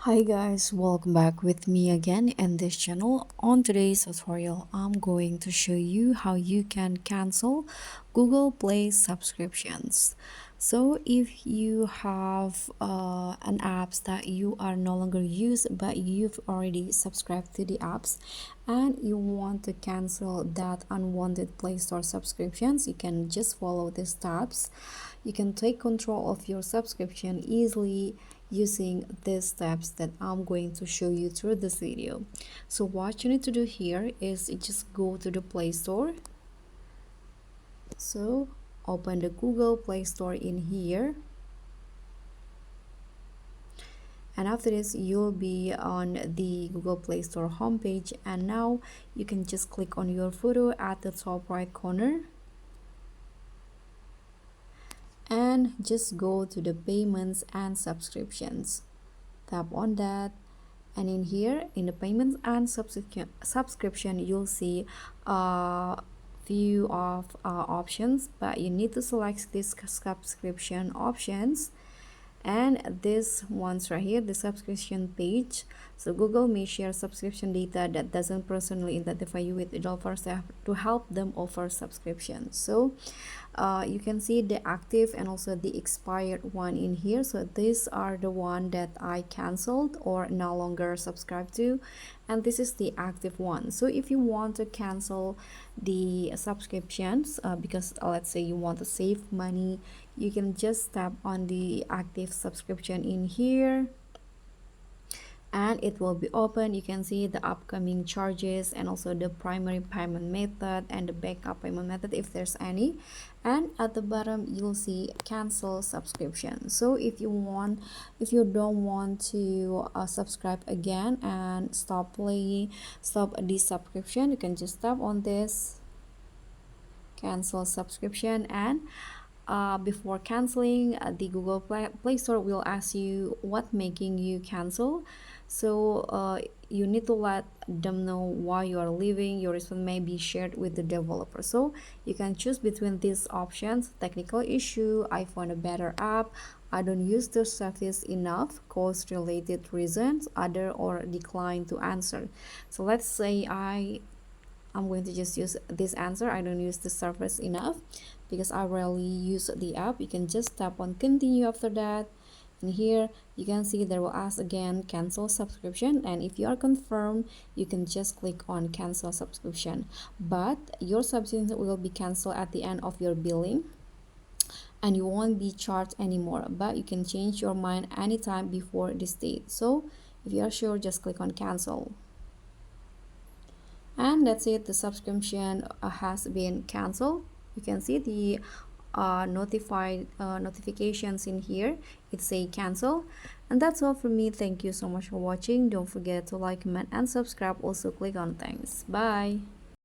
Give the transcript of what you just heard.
Hi guys, welcome back with me again in this channel. On today's tutorial, I'm going to show you how you can cancel Google Play subscriptions. So if you have an apps that you are no longer use but you've already subscribed to the apps and you want to cancel that unwanted Play Store subscriptions, you can just follow these steps. You can take control of your subscription easily using these steps that I'm going to show you through this video. So what you need to do here is just go to the Play Store. So open the Google Play Store in here, and after this you'll be on the Google Play Store homepage, and now you can just click on your photo at the top right corner and just go to the payments and subscriptions. Tap on that, and in here in the payments and subscription you'll see a few of options, but you need to select this subscription options and this one's right here, the subscription page. So Google may share subscription data that doesn't personally identify you with developers to help them offer subscriptions. So you can see the active and also the expired one in here. So these are the one that I canceled or no longer subscribed to, and this is the active one. So if you want to cancel the subscriptions because let's say you want to save money, you can just tap on the active subscription in here and it will be open. You can see the upcoming charges and also the primary payment method and the backup payment method if there's any, and at the bottom you'll see cancel subscription. So if you don't want to subscribe again and stop the subscription, you can just tap on this cancel subscription, and before canceling, the Google Play Store will ask you what making you cancel. So you need to let them know why you are leaving. Your response may be shared with the developer. So you can choose between these options: technical issue, I found a better app, I don't use the service enough, cost related reasons, other, or decline to answer. So let's say I'm going to just use this answer: I don't use the service enough because I rarely use the app. You can just tap on continue after that, and here you can see there will ask again cancel subscription, and if you are confirmed you can just click on cancel subscription, but your subscription will be canceled at the end of your billing and you won't be charged anymore, but you can change your mind anytime before this date. So if you are sure, just click on cancel, and that's it. The subscription has been canceled. You can see the notifications in here. It say cancel, and that's all from me. Thank you so much for watching. Don't forget to like, comment, and subscribe. Also click on thanks. Bye.